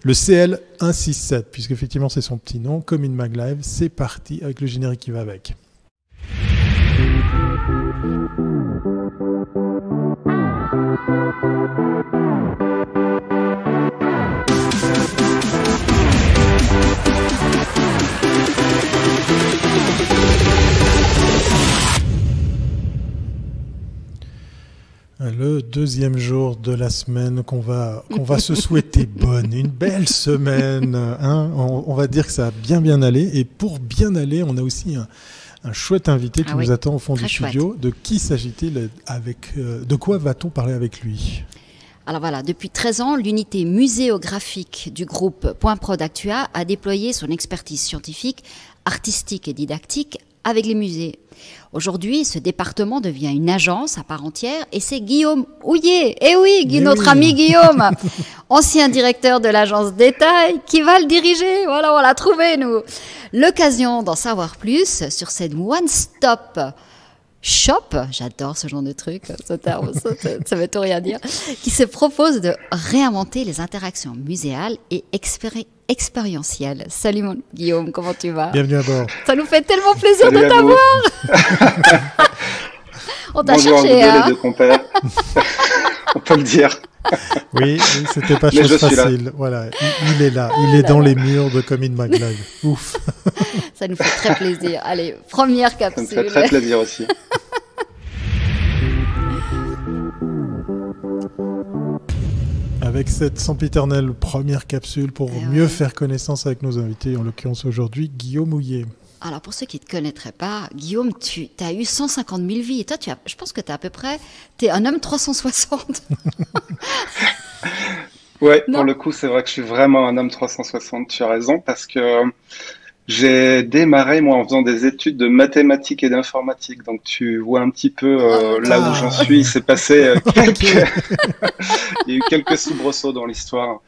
le CL 167, puisqu'effectivement c'est son petit nom, Come in Mag Live. C'est parti avec le générique qui va avec. Le deuxième jour de la semaine qu'on va se souhaiter bonne, une belle semaine. Hein, on va dire que ça a bien allé. Et pour bien aller, on a aussi un chouette invité qui nous attend au fond du studio. De qui s'agit-il de quoi va-t-on parler avec lui ? Alors voilà, depuis 13 ans, l'unité muséographique du groupe Point Prod Actua a déployé son expertise scientifique, artistique et didactique avec les musées. Aujourd'hui, ce département devient une agence à part entière et c'est Guillaume Houillet, notre ami Guillaume, ancien directeur de l'agence Détail, qui va le diriger. Voilà, on l'a trouvé, nous. L'occasion d'en savoir plus sur cette one-stop shop, j'adore ce genre de truc, ce terme, ça veut tout rien dire, qui se propose de réinventer les interactions muséales et expérientielles. Salut mon Guillaume, comment tu vas ? Bienvenue à bord. Ça nous fait tellement plaisir Salut de t'avoir. On t'a cherché, hein. Les deux compères. On peut le dire. Oui, c'était pas chose facile. Voilà, il est là, il est dans les murs de Come in Mag Live. Ouf. Ça nous fait très plaisir. Allez, première capsule. Ça me fait très plaisir aussi. Avec cette sempiternelle première capsule pour mieux faire connaissance avec nos invités, en l'occurrence aujourd'hui, Guillaume Houillet. Alors, pour ceux qui ne te connaîtraient pas, Guillaume, tu as eu 150 000 vies. Et toi, je pense que tu es un homme 360. Ouais, pour le coup, c'est vrai que je suis vraiment un homme 360. Tu as raison, parce que j'ai démarré, moi, en faisant des études de mathématiques et d'informatique. Donc, tu vois un petit peu là où j'en suis. Il s'est passé il y a eu quelques soubresauts dans l'histoire.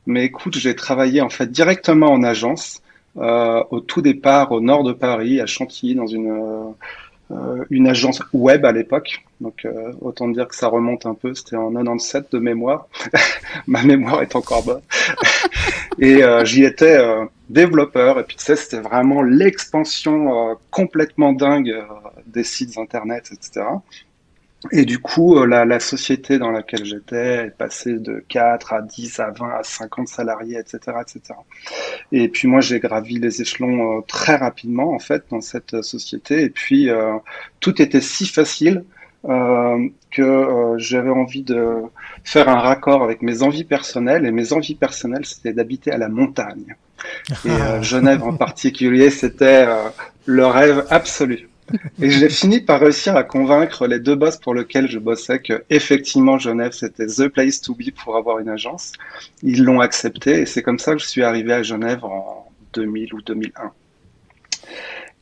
Mais écoute, j'ai travaillé en fait directement en agence. Au tout départ au nord de Paris, à Chantilly, dans une agence web à l'époque. Donc autant dire que ça remonte un peu, c'était en 97 de mémoire. Ma mémoire est encore bonne. Et j'y étais développeur. Et puis tu sais, c'était vraiment l'expansion complètement dingue des sites internet, etc. Et du coup, la société dans laquelle j'étais est passée de 4 à 10 à 20 à 50 salariés, etc., etc. Et puis moi, j'ai gravi les échelons très rapidement, en fait, dans cette société. Et puis, tout était si facile que j'avais envie de faire un raccord avec mes envies personnelles. Et mes envies personnelles, c'était d'habiter à la montagne. Et Genève en particulier, c'était le rêve absolu. Et j'ai fini par réussir à convaincre les deux boss pour lesquels je bossais que effectivement Genève c'était the place to be pour avoir une agence. Ils l'ont accepté et c'est comme ça que je suis arrivé à Genève en 2000 ou 2001.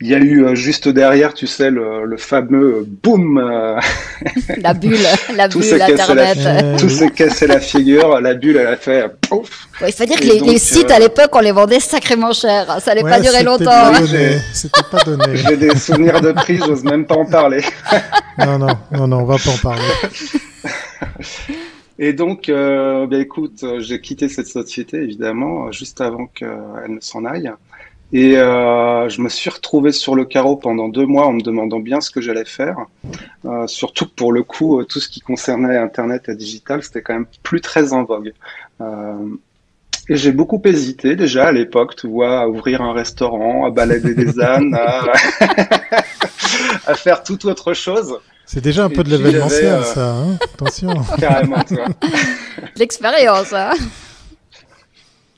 Il y a eu juste derrière, tu sais, le fameux boom. La bulle Internet. Tout s'est cassé la figure, la bulle elle a fait pouf. Ouais, il faut dire que les sites à l'époque, on les vendait sacrément cher. Ça n'allait pas durer longtemps. C'était pas donné. J'ai des souvenirs de prise, j'ose même pas en parler. Non, on va pas en parler. Et donc, écoute, j'ai quitté cette société, évidemment, juste avant qu'elle ne s'en aille. Et je me suis retrouvé sur le carreau pendant 2 mois en me demandant bien ce que j'allais faire. Surtout que pour le coup, tout ce qui concernait Internet et digital, c'était quand même plus très en vogue. Et j'ai beaucoup hésité déjà à l'époque, tu vois, à ouvrir un restaurant, à balader des ânes, à faire toute autre chose. C'est déjà un peu de l'événementiel, ça, hein. Attention. Carrément, tu vois. L'expérience, hein.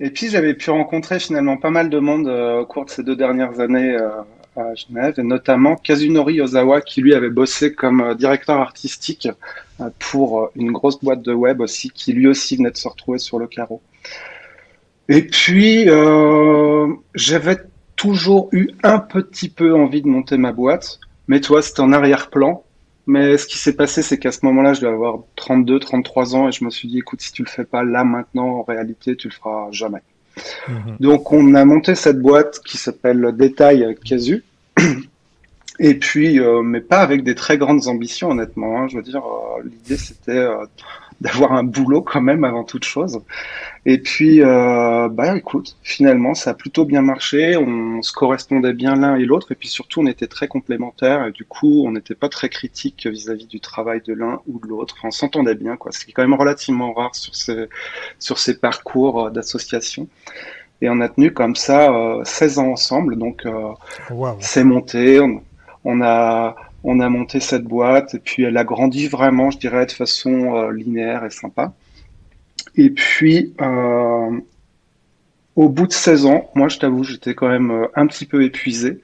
Et puis j'avais pu rencontrer finalement pas mal de monde au cours de ces 2 dernières années à Genève, et notamment Kazunori Ozawa qui lui avait bossé comme directeur artistique pour une grosse boîte de web aussi, qui lui aussi venait de se retrouver sur le carreau. Et puis j'avais toujours eu un petit peu envie de monter ma boîte, mais toi c'était en arrière-plan. Mais ce qui s'est passé, c'est qu'à ce moment-là, je devais avoir 32, 33 ans et je me suis dit, écoute, si tu le fais pas là, maintenant, en réalité, tu le feras jamais. Donc, on a monté cette boîte qui s'appelle Détail avec Casu. Et puis, mais pas avec des très grandes ambitions, honnêtement, hein. Je veux dire, l'idée c'était d'avoir un boulot quand même avant toute chose. Et puis, bah écoute, finalement, ça a plutôt bien marché. On se correspondait bien l'un et l'autre. Et puis surtout, on était très complémentaires. Et du coup, on n'était pas très critiques vis-à-vis du travail de l'un ou de l'autre. Enfin, on s'entendait bien, quoi. Ce qui est quand même relativement rare sur ces parcours d'association. Et on a tenu comme ça 16 ans ensemble. Donc, Waouh. c'est monté. On a, on a monté cette boîte. Et puis, elle a grandi vraiment, je dirais, de façon linéaire et sympa. Et puis, au bout de 16 ans, moi, je t'avoue, j'étais quand même un petit peu épuisé.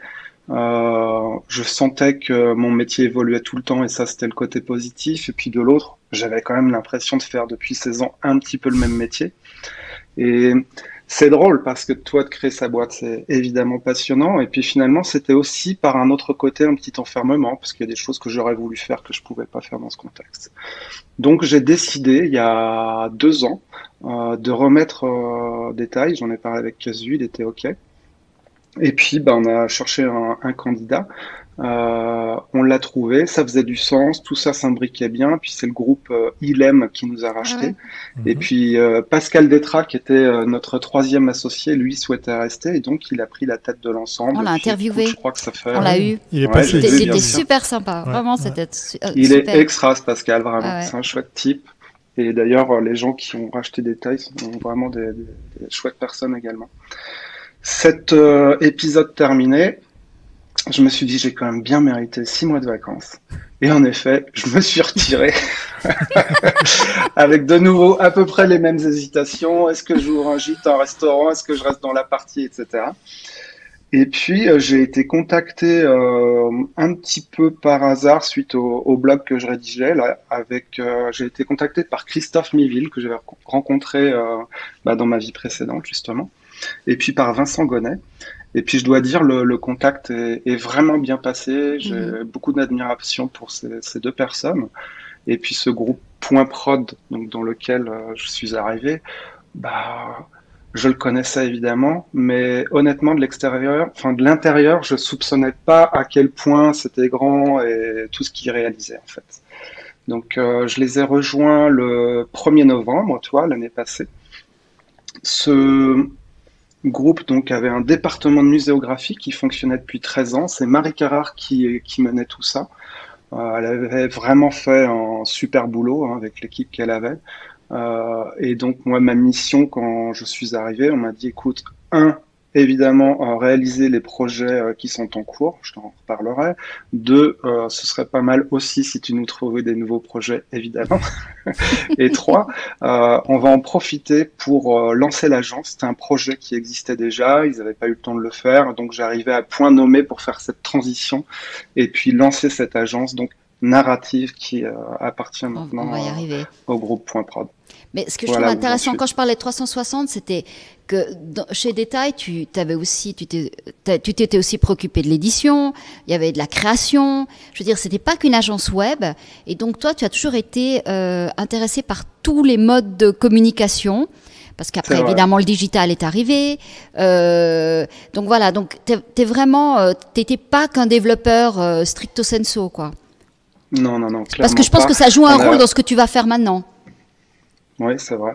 Je sentais que mon métier évoluait tout le temps et ça, c'était le côté positif. Et puis de l'autre, j'avais quand même l'impression de faire depuis 16 ans un petit peu le même métier. Et c'est drôle parce que toi, de créer sa boîte, c'est évidemment passionnant. Et puis finalement, c'était aussi par un autre côté un petit enfermement parce qu'il y a des choses que j'aurais voulu faire que je pouvais pas faire dans ce contexte. Donc j'ai décidé, il y a 2 ans, de remettre des tailles. J'en ai parlé avec Casu, il était OK. Et puis, ben, on a cherché un candidat. On l'a trouvé, ça faisait du sens, tout ça s'imbriquait bien. Puis c'est le groupe ILEM qui nous a racheté. Et puis Pascal Détra, qui était notre troisième associé, lui souhaitait rester et donc il a pris la tête de l'ensemble. On l'a Puis, interviewé. écoute, je crois que ça fait. On l'a eu. Il est Ouais, passé. j'ai vu, Il bien était sûr. super sympa. Ouais, Vraiment, ouais. c'était Il super. est extra, ce Pascal, vraiment. Ah ouais. C'est un chouette type. Et d'ailleurs, les gens qui ont racheté des tailles sont vraiment des chouettes personnes également. Cet épisode terminé, je me suis dit, j'ai quand même bien mérité 6 mois de vacances. Et en effet, je me suis retiré avec de nouveau à peu près les mêmes hésitations. Est-ce que j'ouvre un gîte, un restaurant? Est-ce que je reste dans la partie, etc. Et puis, j'ai été contacté un petit peu par hasard suite au blog que je rédigeais. Là, j'ai été contacté par Christophe Miville, que j'avais rencontré dans ma vie précédente, justement. Et puis par Vincent Gonnet. Et puis je dois dire, le contact est vraiment bien passé. J'ai beaucoup d'admiration pour ces deux personnes. Et puis ce groupe Point Prod, donc dans lequel je suis arrivé, bah, je le connaissais évidemment, mais honnêtement de l'extérieur, enfin de l'intérieur, je soupçonnais pas à quel point c'était grand et tout ce qu'ils réalisaient en fait. Donc je les ai rejoints le 1er novembre, l'année passée. Ce groupe donc avait un département de muséographie qui fonctionnait depuis 13 ans. C'est Marie Carrard qui menait tout ça. Elle avait vraiment fait un super boulot avec l'équipe qu'elle avait. Et donc moi, ma mission quand je suis arrivé, on m'a dit écoute, évidemment réaliser les projets qui sont en cours, je t'en reparlerai. 2, ce serait pas mal aussi si tu nous trouvais des nouveaux projets, évidemment. Et 3, on va en profiter pour lancer l'agence. C'était un projet qui existait déjà, ils n'avaient pas eu le temps de le faire, donc j'arrivais à point nommé pour faire cette transition et puis lancer cette agence donc narrative qui appartient maintenant au groupe Point Prod. Mais ce que je trouve intéressant quand je parlais de 360, c'était que chez Détail, tu t'étais aussi préoccupé de l'édition, il y avait de la création. Je veux dire, c'était pas qu'une agence web. Et donc toi, tu as toujours été intéressé par tous les modes de communication. Parce qu'après, évidemment, le digital est arrivé. Donc voilà, donc t'étais pas qu'un développeur stricto sensu, quoi. Non, clairement. Parce que je pense que ça joue un rôle dans ce que tu vas faire maintenant. Oui, c'est vrai.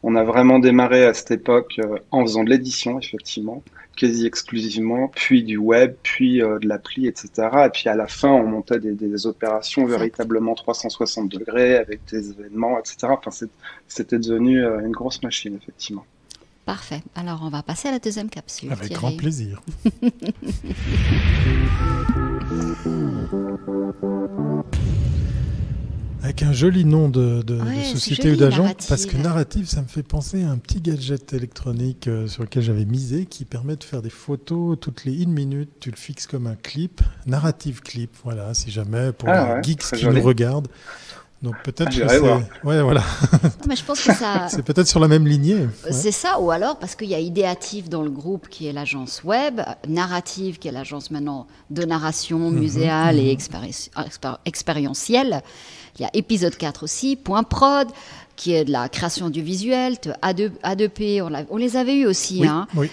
On a vraiment démarré à cette époque en faisant de l'édition, effectivement, quasi exclusivement, puis du web, puis de l'appli, etc. Et puis à la fin, on montait des opérations véritablement 360 degrés avec des événements, etc. Enfin, c'était devenu une grosse machine, effectivement. Parfait. Alors, on va passer à la deuxième capsule. Avec grand plaisir. Avec un joli nom de société ou d'agence, parce que Narrative, ça me fait penser à un petit gadget électronique sur lequel j'avais misé, qui permet de faire des photos toutes les 1 minute, tu le fixes comme un clip, Narrative Clip, voilà, si jamais, pour les geeks qui nous regardent. Donc peut-être que c'est... Ouais, voilà. Non, mais je pense que ça... c'est peut-être sur la même lignée. C'est ça, ou alors parce qu'il y a Idéative dans le groupe qui est l'agence web, Narrative qui est l'agence maintenant de narration muséale et expérientielle. Il y a épisode 4 aussi, Point Prod, qui est de la création du visuel, A2P, on les avait eu aussi,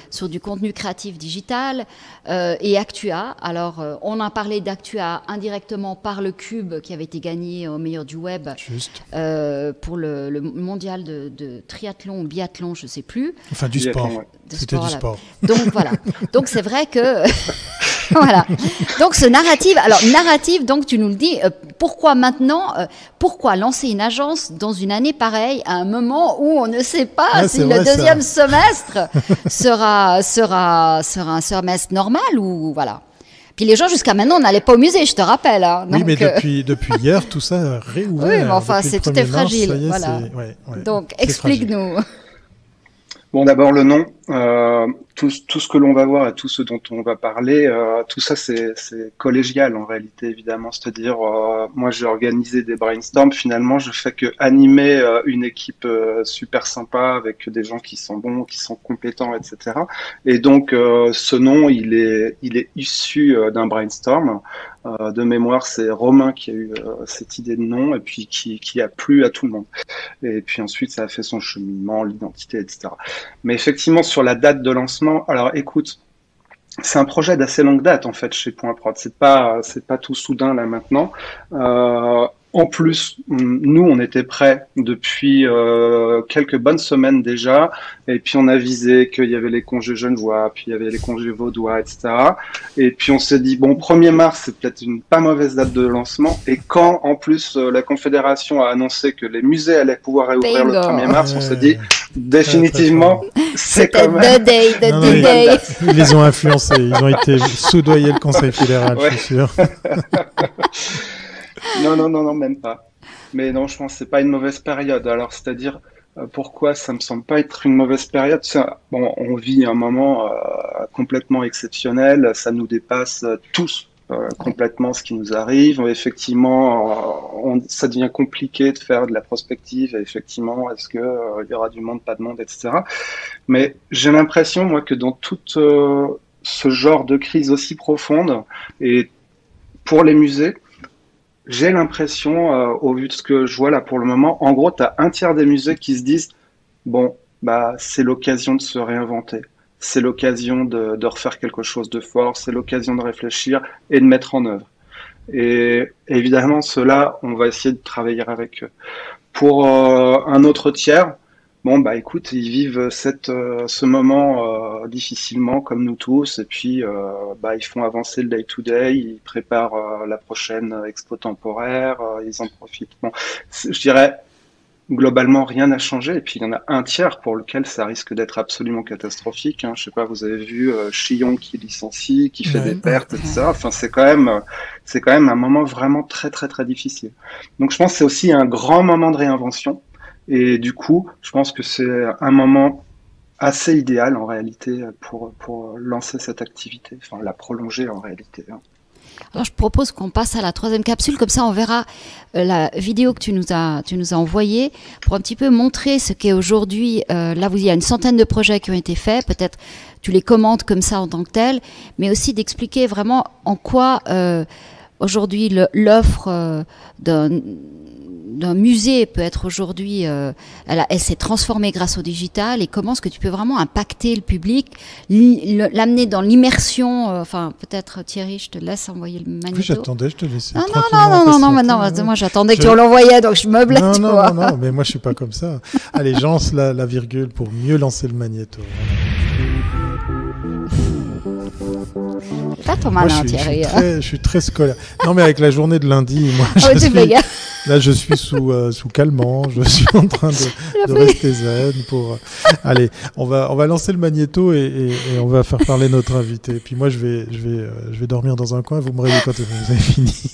sur du contenu créatif digital, et Actua. Alors, on a parlé d'Actua indirectement par le Cube qui avait été gagné au meilleur du web. Juste. Pour le mondial de triathlon ou biathlon, je ne sais plus. Enfin, du sport. C'était du sport. Donc, voilà. Donc, c'est vrai que... voilà. Donc, ce narratif, donc, tu nous le dis, pourquoi maintenant, pourquoi lancer une agence dans une année pareille, à un moment où on ne sait pas si le deuxième semestre sera un semestre normal ou voilà. Puis les gens, jusqu'à maintenant, n'allaient pas au musée, je te rappelle. Hein. Donc, oui, mais depuis hier, tout ça a réouvert. Oui, mais enfin, tout est fragile. Voilà. Donc, explique-nous. Bon, d'abord le nom. Tout ce que l'on va voir et tout ce dont on va parler, tout ça c'est collégial en réalité évidemment. C'est-à-dire, moi j'ai organisé des brainstorms. Finalement, je fais que animer une équipe super sympa avec des gens qui sont bons, qui sont compétents, etc. Et donc ce nom, il est issu d'un brainstorm. De mémoire, c'est Romain qui a eu cette idée de nom et puis qui a plu à tout le monde. Et puis ensuite, ça a fait son cheminement, l'identité, etc. Mais effectivement, sur la date de lancement, alors écoute, c'est un projet d'assez longue date en fait chez Point Prod. C'est pas tout soudain là maintenant. En plus, nous, on était prêts depuis quelques bonnes semaines déjà, et puis on a visé qu'il y avait les congés genevois, puis il y avait les congés vaudois, etc. Et puis on s'est dit, bon, 1er mars, c'est peut-être une pas mauvaise date de lancement, et quand, en plus, la Confédération a annoncé que les musées allaient pouvoir réouvrir le 1er mars, on s'est dit, définitivement, c'est quand même... Ils les ont influencés, ils ont été soudoyer le Conseil fédéral, je suis sûr. Non, même pas. Mais non, je pense que c'est pas une mauvaise période. Alors, c'est-à-dire, pourquoi ça me semble pas être une mauvaise période? Bon, on vit un moment complètement exceptionnel. Ça nous dépasse tous complètement ce qui nous arrive. Effectivement, ça devient compliqué de faire de la prospective. Et effectivement, est-ce que il y aura du monde, pas de monde, etc. Mais j'ai l'impression, moi, que dans tout ce genre de crise aussi profonde, et pour les musées, j'ai l'impression, au vu de ce que je vois là pour le moment, en gros, tu as un tiers des musées qui se disent, bon, bah, c'est l'occasion de se réinventer. C'est l'occasion de refaire quelque chose de fort. C'est l'occasion de réfléchir et de mettre en œuvre. Et évidemment, ceux-là, on va essayer de travailler avec eux. Pour un autre tiers, bon, bah écoute, ils vivent ce moment difficilement comme nous tous, et puis bah, ils font avancer le day-to-day, ils préparent la prochaine expo temporaire, ils en profitent. Bon, je dirais, globalement, rien n'a changé, et puis il y en a un tiers pour lequel ça risque d'être absolument catastrophique. Hein. Je sais pas, vous avez vu Chillon qui licencie, qui fait des pertes, etc. Enfin, c'est quand même un moment vraiment très, très, très difficile. Donc je pense que c'est aussi un grand moment de réinvention. Et du coup, je pense que c'est un moment assez idéal en réalité pour lancer cette activité, enfin la prolonger en réalité. Alors je propose qu'on passe à la 3e capsule, comme ça on verra la vidéo que tu nous as envoyée pour un petit peu montrer ce qu'est aujourd'hui. Là, il y a une centaine de projets qui ont été faits, peut-être tu les commentes comme ça en tant que tel, mais aussi d'expliquer vraiment en quoi aujourd'hui l'offre d'un musée peut être aujourd'hui, elle s'est transformée grâce au digital, et comment est-ce que tu peux vraiment impacter le public, l'amener dans l'immersion. Enfin, peut-être Thierry, je te laisse envoyer le magnéto. Oui, j'attendais, je te laissais. Non, moi j'attendais que tu l'envoyais, donc je meublais. Non, mais moi je suis pas comme ça. Allez, j'ence la virgule pour mieux lancer le magnéto. Pas trop malin, Thierry. Je suis très scolaire. Non, mais avec la journée de lundi, moi, je suis sous calmant. Je suis en train de rester zen pour. Allez, on va lancer le magnéto et on va faire parler notre invité. Et puis moi, je vais dormir dans un coin. Vous me réveillez quand vous avez fini.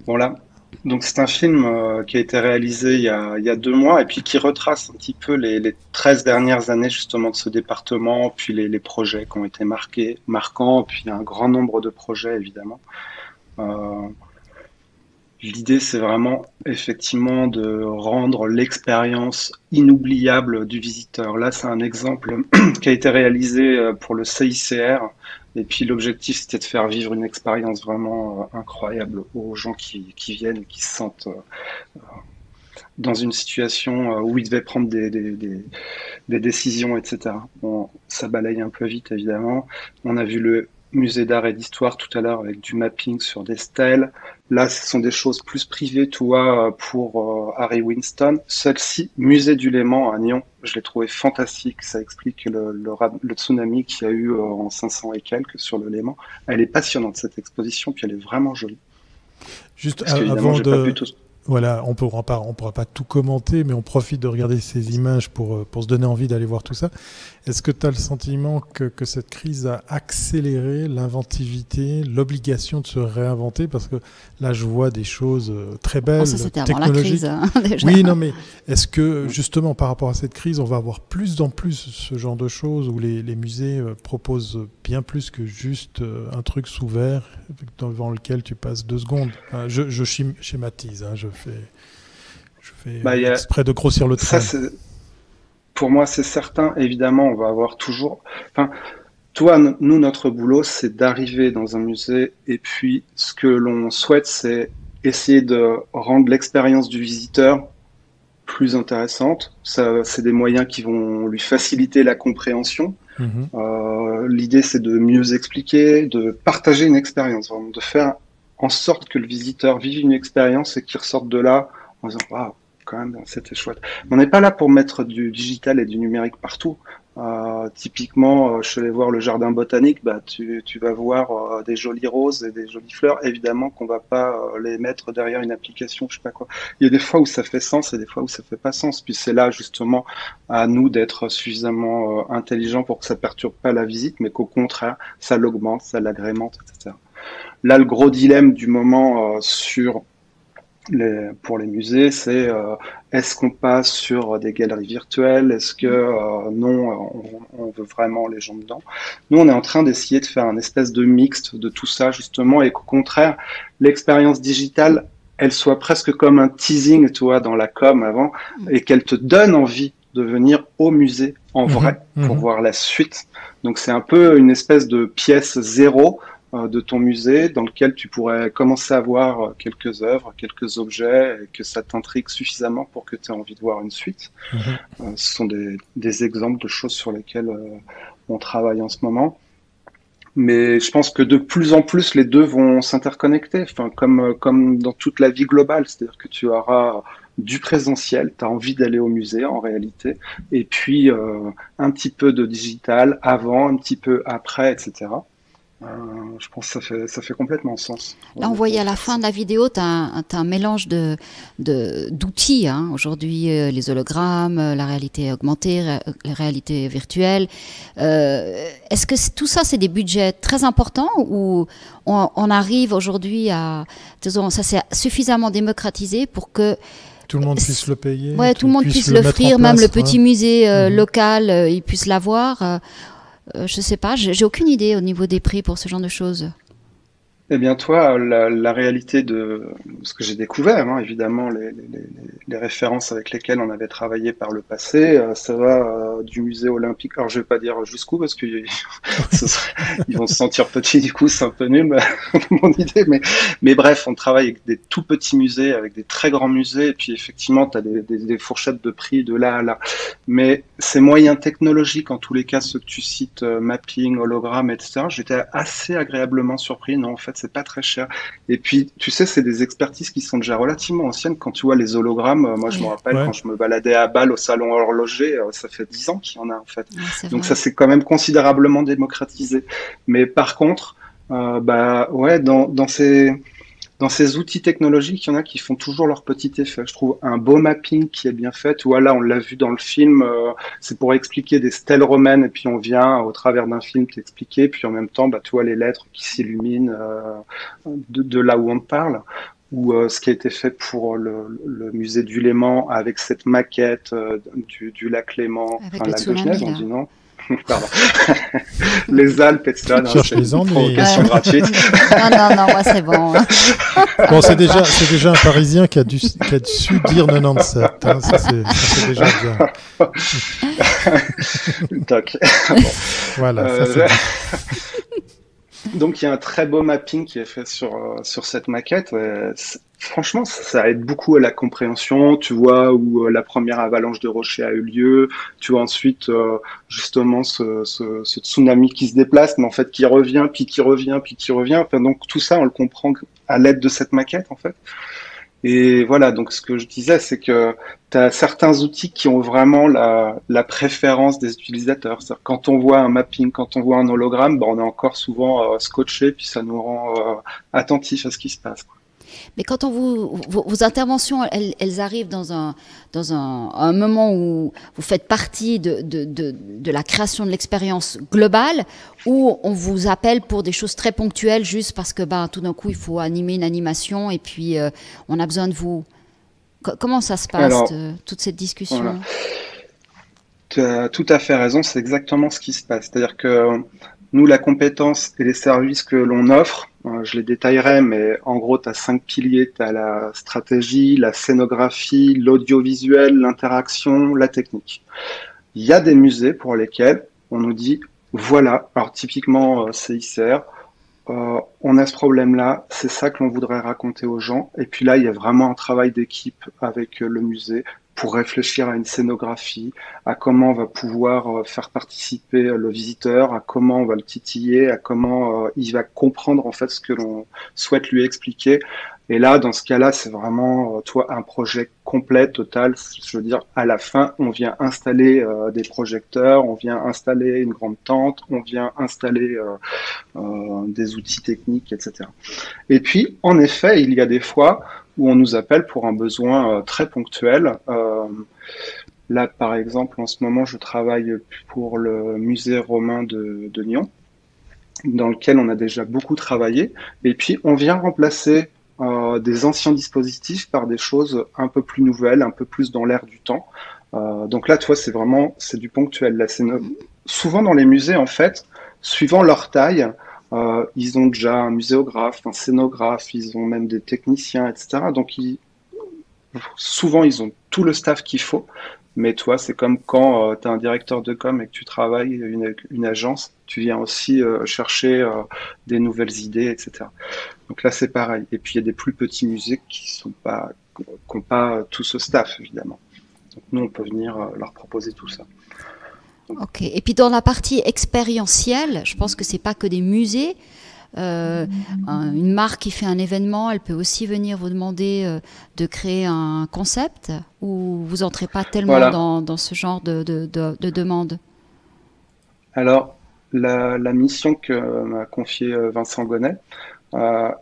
Voilà. Donc c'est un film qui a été réalisé il y a 2 mois et puis qui retrace un petit peu les 13 dernières années justement de ce département, puis les projets qui ont été marquants, puis un grand nombre de projets évidemment. L'idée, c'est vraiment effectivement de rendre l'expérience inoubliable du visiteur. Là, c'est un exemple qui a été réalisé pour le CICR. Et puis l'objectif, c'était de faire vivre une expérience vraiment incroyable aux gens qui viennent et qui se sentent dans une situation où ils devaient prendre des décisions, etc. Bon, ça balaye un peu vite, évidemment. On a vu le musée d'art et d'histoire tout à l'heure avec du mapping sur des stèles. Là, ce sont des choses plus privées, tu vois, pour Harry Winston. Celle-ci, musée du Léman à Nyon, je l'ai trouvé fantastique. Ça explique le tsunami qu'il y a eu en 500 et quelques sur le Léman. Elle est passionnante, cette exposition, puis elle est vraiment jolie. Juste Parce qu'évidemment, avant j'ai pas pu de... tout... Voilà, on pourra pas tout commenter, mais on profite de regarder ces images pour se donner envie d'aller voir tout ça. Est-ce que tu as le sentiment que cette crise a accéléré l'inventivité, l'obligation de se réinventer? Parce que là, je vois des choses très belles, ça, c'était avant technologiques. la crise, déjà. Oui, non, mais est-ce que justement par rapport à cette crise, on va avoir plus en plus ce genre de choses où les musées proposent bien plus que juste un truc sous verre devant lequel tu passes 2 secondes. Enfin, je schématise, je fais exprès de grossir le trait. Pour moi, c'est certain. Évidemment, on va avoir toujours. Enfin, nous, notre boulot, c'est d'arriver dans un musée et puis ce que l'on souhaite, c'est essayer de rendre l'expérience du visiteur plus intéressante. Ça, c'est des moyens qui vont lui faciliter la compréhension. L'idée, c'est de mieux expliquer, de partager une expérience, vraiment, de faire en sorte que le visiteur vive une expérience et qu'il ressorte de là en disant waouh, quand même, c'était chouette. Mais on n'est pas là pour mettre du digital et du numérique partout. Typiquement, je suis allé voir le jardin botanique, tu vas voir des jolies roses et des jolies fleurs. Évidemment qu'on va pas les mettre derrière une application, je sais pas quoi. Il y a des fois où ça fait sens et des fois où ça fait pas sens. Puis c'est là justement à nous d'être suffisamment intelligents pour que ça perturbe pas la visite, mais qu'au contraire, ça l'augmente, ça l'agrémente, etc. Là, le gros dilemme du moment pour les musées, c'est est-ce qu'on passe sur des galeries virtuelles? Est-ce que non, on veut vraiment les gens dedans? Nous, on est en train d'essayer de faire un espèce de mixte de tout ça, justement, et qu'au contraire, l'expérience digitale, elle soit presque comme un teasing, tu vois, dans la com avant, et qu'elle te donne envie de venir au musée en vrai pour voir la suite. Donc, c'est un peu une espèce de pièce zéro de ton musée dans lequel tu pourrais commencer à voir quelques œuvres, quelques objets, et que ça t'intrigue suffisamment pour que tu aies envie de voir une suite. Ce sont des exemples de choses sur lesquelles on travaille en ce moment. Mais je pense que de plus en plus, les deux vont s'interconnecter, enfin, comme dans toute la vie globale. C'est-à-dire que tu auras du présentiel, tu as envie d'aller au musée en réalité, et puis un petit peu de digital avant, un petit peu après, etc. Je pense que ça fait complètement sens. Là, on voyait à la fin de la vidéo, tu as un mélange d'outils. Aujourd'hui, les hologrammes, la réalité augmentée, la réalité virtuelle. Est-ce que tout ça, c'est des budgets très importants ou on arrive aujourd'hui à... Disons, ça s'est suffisamment démocratisé pour que... Tout le monde puisse le payer. Ouais, tout le monde puisse l'offrir, même le petit musée local, il puisse l'avoir. Je sais pas, j'ai aucune idée au niveau des prix pour ce genre de choses. Eh bien, toi, la réalité de ce que j'ai découvert, évidemment, les références avec lesquelles on avait travaillé par le passé, ça va du musée olympique. Alors, je vais pas dire jusqu'où parce que ils vont se sentir petits, du coup, c'est un peu nul, mon idée. Mais bref, on travaille avec des tout petits musées, avec des très grands musées, et puis effectivement, tu as des fourchettes de prix de là à là. Mais ces moyens technologiques, en tous les cas, ceux que tu cites, mapping, hologramme, etc., j'étais assez agréablement surpris. Non, en fait, c'est pas très cher. Et puis, tu sais, c'est des expertises qui sont déjà relativement anciennes. Quand tu vois les hologrammes, moi, je me rappelle quand je me baladais à Bâle au salon horloger, ça fait 10 ans qu'il y en a, en fait. Ouais, donc, ça s'est quand même considérablement démocratisé. Mais par contre, dans ces outils technologiques, il y en a qui font toujours leur petit effet. Je trouve un beau mapping qui est bien fait. Voilà, on l'a vu dans le film, c'est pour expliquer des stèles romaines, et puis on vient au travers d'un film t'expliquer, puis en même temps, tu vois les lettres qui s'illuminent de là où on te parle. Ou ce qui a été fait pour le musée du Léman avec cette maquette du lac Léman, avec enfin le lac de tsunami, Genève, on dit non? Pardon. Les Alpes, etc. Non, cherche les ennuis. Provocation gratuite. Non, moi c'est bon. Bon, c'est déjà un Parisien qui a su dire 97. Hein. Ça, c'est déjà bien. Toc. Bon. Voilà. Ça, donc il y a un très beau mapping qui est fait sur cette maquette. Franchement, ça aide beaucoup à la compréhension. Tu vois où la première avalanche de rochers a eu lieu. Tu vois ensuite justement ce tsunami qui se déplace, mais en fait qui revient, puis qui revient, puis qui revient. Enfin, donc tout ça, on le comprend à l'aide de cette maquette en fait. Et voilà, donc ce que je disais, c'est que tu as certains outils qui ont vraiment la préférence des utilisateurs. C'est-à-dire, quand on voit un mapping, quand on voit un hologramme, on est encore souvent scotché, puis ça nous rend attentifs à ce qui se passe, quoi. Mais quand vos interventions, elles arrivent dans un moment où vous faites partie de la création de l'expérience globale, où on vous appelle pour des choses très ponctuelles, juste parce que tout d'un coup, il faut animer une animation et puis on a besoin de vous. Comment ça se passe, toute cette discussion? Voilà. Tu as tout à fait raison, c'est exactement ce qui se passe. C'est-à-dire que nous, la compétence et les services que l'on offre, je les détaillerai, mais en gros, tu as 5 piliers. Tu as la stratégie, la scénographie, l'audiovisuel, l'interaction, la technique. Il y a des musées pour lesquels on nous dit, voilà, alors typiquement CICR, on a ce problème-là, c'est ça que l'on voudrait raconter aux gens. Et puis là, il y a vraiment un travail d'équipe avec le musée pour réfléchir à une scénographie, à comment on va pouvoir faire participer le visiteur, à comment on va le titiller, à comment il va comprendre en fait ce que l'on souhaite lui expliquer. Et là, dans ce cas-là, c'est vraiment un projet complet, total. Je veux dire, à la fin, on vient installer des projecteurs, on vient installer une grande tente, on vient installer des outils techniques, etc. Et puis, en effet, il y a des fois où on nous appelle pour un besoin très ponctuel. Là, par exemple, en ce moment, je travaille pour le musée romain de Nyon, dans lequel on a déjà beaucoup travaillé. Et puis, on vient remplacer des anciens dispositifs par des choses un peu plus nouvelles, un peu plus dans l'air du temps. Donc là, tu vois, c'est du ponctuel. Là, souvent dans les musées, en fait, suivant leur taille, ils ont déjà un muséographe, un scénographe, ils ont même des techniciens, etc. Donc souvent, ils ont tout le staff qu'il faut. Mais toi, c'est comme quand tu as un directeur de com et que tu travailles une agence, tu viens aussi chercher des nouvelles idées, etc. Donc là, c'est pareil. Et puis, il y a des plus petits musées qui n'ont pas tout ce staff, évidemment. Donc nous, on peut venir leur proposer tout ça. Ok. Et puis, dans la partie expérientielle, je pense que c'est pas que des musées. Une marque qui fait un événement, elle peut aussi venir vous demander de créer un concept, ou vous n'entrez pas tellement dans ce genre de demande? Alors, la mission que m'a confiée Vincent Gonnet,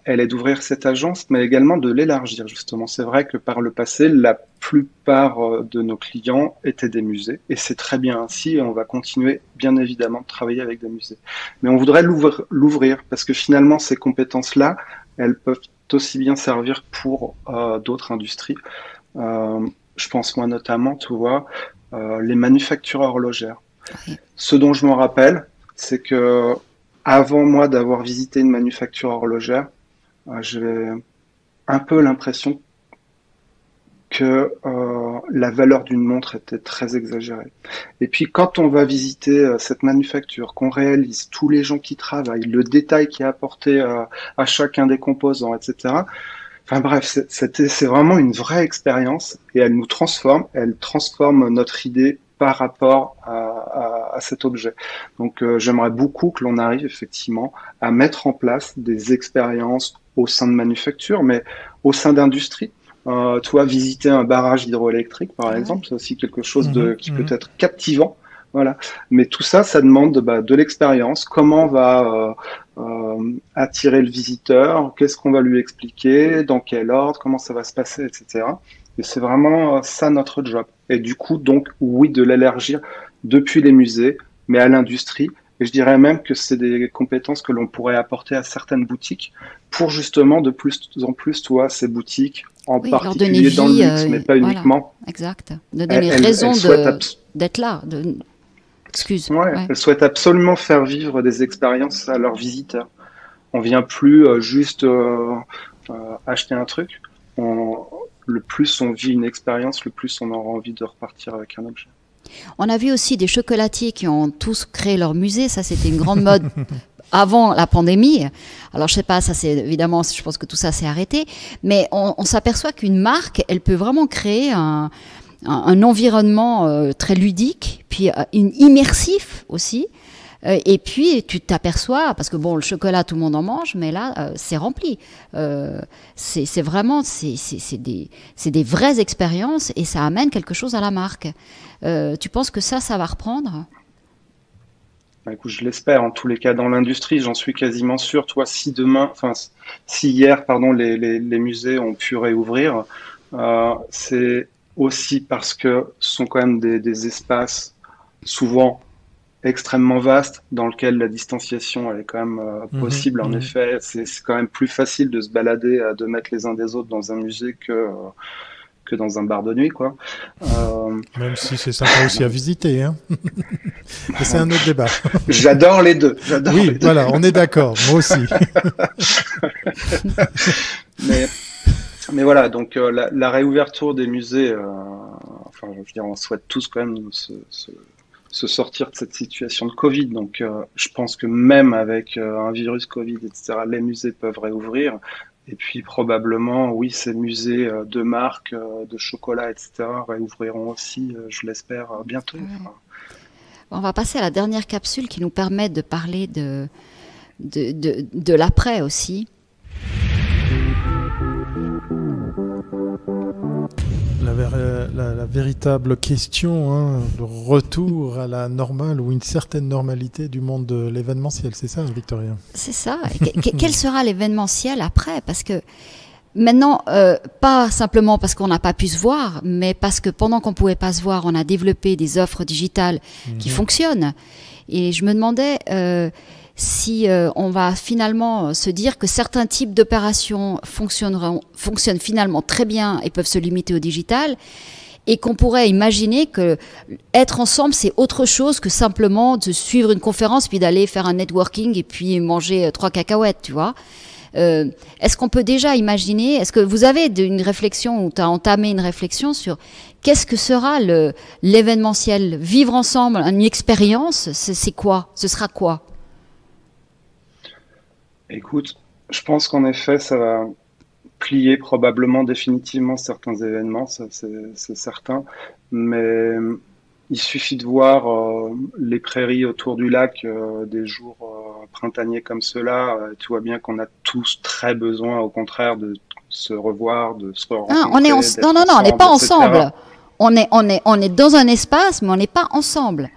elle est d'ouvrir cette agence, mais également de l'élargir, justement. C'est vrai que par le passé, la plupart de nos clients étaient des musées, et c'est très bien ainsi, et on va continuer, bien évidemment, de travailler avec des musées. Mais on voudrait l'ouvrir, parce que finalement, ces compétences-là, elles peuvent aussi bien servir pour d'autres industries. Je pense, moi, notamment, tu vois, les manufacturiers horlogères. Oui. Ce dont je me rappelle, c'est que avant moi d'avoir visité une manufacture horlogère, j'avais un peu l'impression que la valeur d'une montre était très exagérée. Et puis quand on va visiter cette manufacture, qu'on réalise tous les gens qui travaillent, le détail qui est apporté à chacun des composants, etc. Enfin bref, c'est vraiment une vraie expérience, et elle nous transforme, elle transforme notre idée par rapport à cet objet. Donc j'aimerais beaucoup que l'on arrive effectivement à mettre en place des expériences au sein de manufactures, mais au sein d'industries. Toi, visiter un barrage hydroélectrique, par exemple, c'est aussi quelque chose qui peut être captivant. Voilà. Mais tout ça, ça demande de l'expérience. Comment on va attirer le visiteur, qu'est-ce qu'on va lui expliquer, dans quel ordre, comment ça va se passer, etc. Et c'est vraiment ça notre job. Et du coup, donc, oui, de l'élargir depuis les musées, mais à l'industrie. Et je dirais même que c'est des compétences que l'on pourrait apporter à certaines boutiques pour justement de plus en plus, tu vois, ces boutiques, en particulier dans le luxe, mais pas uniquement. Exact. De donner raison d'être là. Excuse. Ouais, Ouais. elles souhaitent absolument faire vivre des expériences à leurs visiteurs. On vient plus juste acheter un truc. On- le plus on vit une expérience, le plus on aura envie de repartir avec un objet. On a vu aussi des chocolatiers qui ont tous créé leur musée. Ça, c'était une grande mode avant la pandémie. Alors, je sais pas, ça c'est évidemment, je pense que tout ça s'est arrêté. Mais on s'aperçoit qu'une marque, elle peut vraiment créer un environnement très ludique, puis immersif aussi. Et puis tu t'aperçois, parce que bon, le chocolat tout le monde en mange, mais là c'est rempli. C'est vraiment c'est des vraies expériences et ça amène quelque chose à la marque. Tu penses que ça va reprendre? Bah, écoute, je l'espère. En tous les cas, dans l'industrie, j'en suis quasiment sûr. Toi, si demain, enfin, si hier, pardon, les musées ont pu réouvrir, c'est aussi parce que ce sont quand même des espaces souvent extrêmement vastes dans lesquels la distanciation elle est quand même possible. En effet, c'est quand même plus facile de se balader à 2 mètres les uns des autres dans un musée que dans un bar de nuit, quoi. Même si c'est sympa aussi à visiter, hein. Mais c'est un autre débat. J'adore les deux. J'adore Oui, les deux. voilà, on est d'accord. Moi aussi. Mais voilà, donc la réouverture des musées, enfin, je veux dire, on souhaite tous quand même se sortir de cette situation de Covid. Donc, je pense que même avec un virus Covid, etc., les musées peuvent réouvrir. Et puis probablement, oui, ces musées de marque, de chocolat, etc., réouvriront aussi, je l'espère, bientôt. Enfin, On va passer à la dernière capsule qui nous permet de parler de l'après aussi. La véritable question, hein, le retour à la normale ou une certaine normalité du monde de l'événementiel, c'est ça, Victoria? C'est ça. Quel sera l'événementiel après? Parce que maintenant, pas simplement parce qu'on n'a pas pu se voir, mais parce que pendant qu'on ne pouvait pas se voir, on a développé des offres digitales qui fonctionnent. Et je me demandais si on va finalement se dire que certains types d'opérations fonctionnent finalement très bien et peuvent se limiter au digital, et qu'on pourrait imaginer que être ensemble, c'est autre chose que simplement de suivre une conférence, puis d'aller faire un networking et puis manger 3 cacahuètes, tu vois. Est-ce qu'on peut déjà imaginer, est-ce que vous avez une réflexion ou tu as entamé une réflexion sur qu'est-ce que sera l'événementiel? Vivre ensemble, une expérience, c'est quoi? Ce sera quoi? écoute, je pense qu'en effet, ça va plier probablement définitivement certains événements, ça, c'est certain. Mais il suffit de voir les prairies autour du lac des jours printaniers comme ceux-là. Tu vois bien qu'on a tous très besoin, au contraire, de se revoir, de se rencontrer, Non, non, non, on n'est pas ensemble. On est dans un espace, mais on n'est pas ensemble.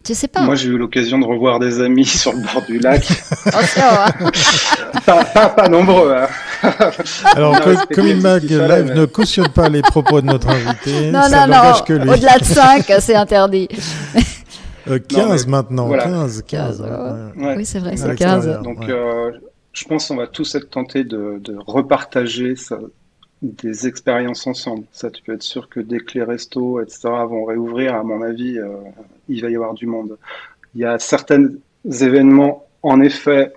Je sais pas. Moi, j'ai eu l'occasion de revoir des amis sur le bord du lac. Pas nombreux. Hein. Alors, Coming Live ne cautionne pas les propos de notre invité. Non, ça n'engage que lui. Au-delà de 5, c'est interdit. 15 maintenant, voilà. 15. Ouais. Oui, c'est vrai, c'est 15. Donc, je pense qu'on va tous être tentés de repartager des expériences ensemble. Ça, tu peux être sûr que dès que les restos, etc., vont réouvrir, à mon avis, il va y avoir du monde. Il y a certains événements, en effet,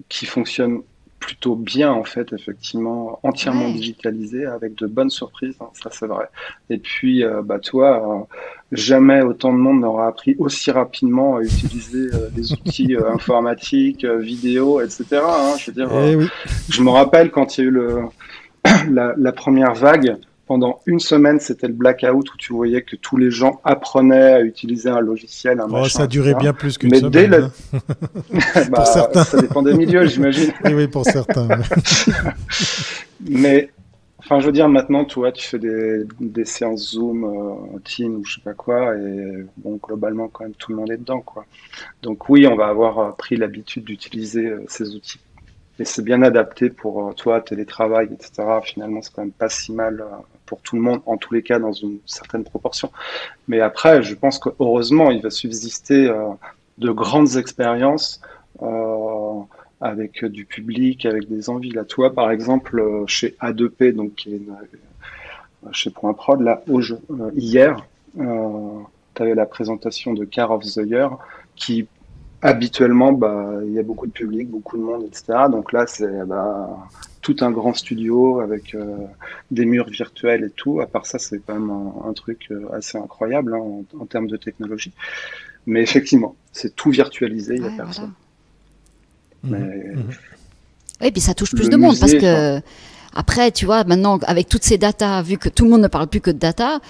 qui fonctionnent plutôt bien, en fait, effectivement, entièrement digitalisés, avec de bonnes surprises, hein, ça c'est vrai. Et puis, toi, jamais autant de monde n'aura appris aussi rapidement à utiliser des outils informatiques, vidéo, etc. Hein, je veux dire, oui. Je me rappelle quand il y a eu la première vague, pendant une semaine, c'était le blackout où tu voyais que tous les gens apprenaient à utiliser un logiciel, un machin, ça a duré bien plus qu'une Mais semaine. Dès pour certains. Ça dépend des milieux, j'imagine. Oui, pour certains. Mais, enfin, je veux dire, maintenant, tu vois, tu fais des séances Zoom, Teams ou je sais pas quoi, et bon, globalement, quand même, tout le monde est dedans, quoi. Donc oui, on va avoir pris l'habitude d'utiliser ces outils. Et c'est bien adapté pour toi, télétravail, etc. Finalement, c'est quand même pas si mal pour tout le monde, en tous les cas, dans une certaine proportion. Mais après, je pense que heureusement, il va subsister de grandes expériences avec du public, avec des envies. Là, toi, par exemple, chez A2P, donc qui est chez Point Prod, là, hier, tu avais la présentation de Car of the Year, qui habituellement, il y a beaucoup de public, beaucoup de monde, etc. Donc là, c'est tout un grand studio avec des murs virtuels et tout. À part ça, c'est quand même un truc assez incroyable en termes de technologie. Mais effectivement, c'est tout virtualisé, il n'y a personne. Voilà. Oui, puis ça touche plus de monde parce que après, tu vois, maintenant, avec toutes ces datas, vu que tout le monde ne parle plus que de data,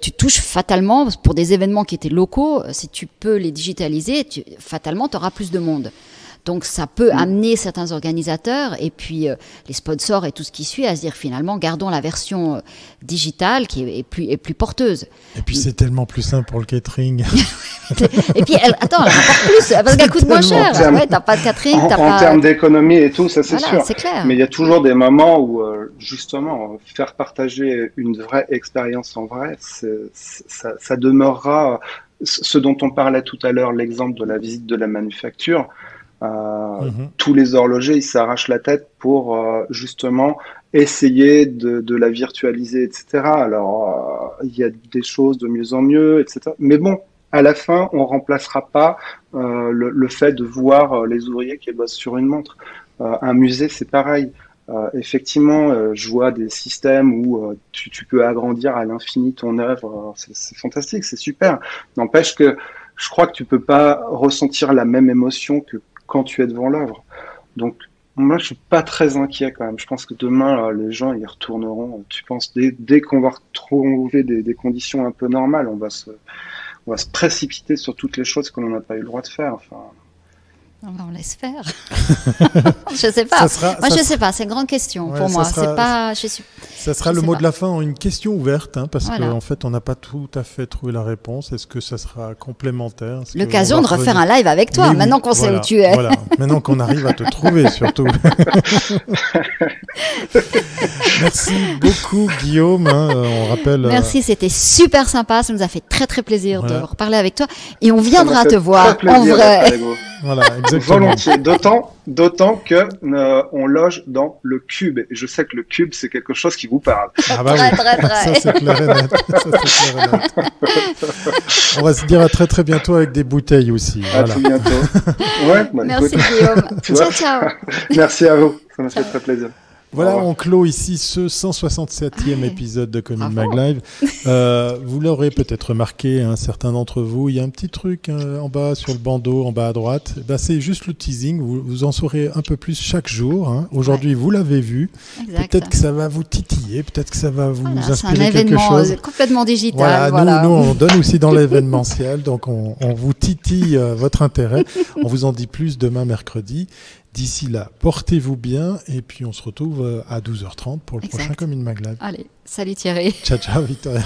tu touches fatalement, pour des événements qui étaient locaux, si tu peux les digitaliser, fatalement, tu auras plus de monde. Donc, ça peut amener certains organisateurs et puis les sponsors et tout ce qui suit à se dire finalement, gardons la version digitale qui est plus porteuse. Et puis, c'est tellement plus simple pour le catering. Et puis, elle rapporte plus parce qu'elle coûte moins cher. T'as pas de catering. En termes d'économie et tout, ça c'est sûr. C'est clair. Mais il y a toujours des moments où, justement, faire partager une vraie expérience en vrai, ça demeurera ce dont on parlait tout à l'heure, l'exemple de la visite de la manufacture. Tous les horlogers, ils s'arrachent la tête pour justement essayer de la virtualiser, etc. Alors, il y a des choses de mieux en mieux, etc. Mais bon, à la fin, on remplacera pas le fait de voir les ouvriers qui bossent sur une montre. Un musée, c'est pareil. Effectivement, je vois des systèmes où tu peux agrandir à l'infini ton œuvre. C'est fantastique, c'est super. N'empêche que je crois que tu peux pas ressentir la même émotion que quand tu es devant l'œuvre. Donc, moi, je suis pas très inquiet quand même. Je pense que demain, les gens y retourneront. Tu penses, dès qu'on va retrouver des conditions un peu normales, on va se précipiter sur toutes les choses qu'on n'a pas eu le droit de faire. Enfin, on laisse faire. Je sais pas. Je sais pas. C'est une grande question pour moi. Ça sera le mot de la fin en une question ouverte, parce qu'en fait, on n'a pas tout à fait trouvé la réponse. Est-ce que ça sera complémentaire? L'occasion de refaire un live avec toi, maintenant qu'on sait où tu es. Voilà. Maintenant qu'on arrive à te trouver, surtout. Merci beaucoup, Guillaume. On rappelle. Merci, c'était super sympa. Ça nous a fait très très plaisir de reparler avec toi. Et on viendra te voir en vrai. Voilà, exactement. Volontiers, d'autant que on loge dans le Cube. Et je sais que le Cube, c'est quelque chose qui vous parle. Ah bah oui, ça c'est clair et net. On va se dire à très très bientôt avec des bouteilles aussi. À tout bientôt. Merci Guillaume. Ciao. Merci à vous, ça m'a fait très plaisir. Voilà, on clôt ici ce 167e épisode de Comin Mag Live. Vous l'aurez peut-être remarqué, certains d'entre vous, il y a un petit truc en bas sur le bandeau, en bas à droite. C'est juste le teasing, vous en saurez un peu plus chaque jour. Aujourd'hui, vous l'avez vu. Exact. Peut-être que ça va vous titiller, peut-être que ça va vous inspirer quelque chose. C'est un événement complètement digital. Nous, on donne aussi dans l'événementiel, donc on vous titille votre intérêt. On vous en dit plus demain mercredi. D'ici là, portez-vous bien et puis on se retrouve à 12h30 pour le prochain Comin Mag Live. Allez, salut Thierry. Ciao, Victoria.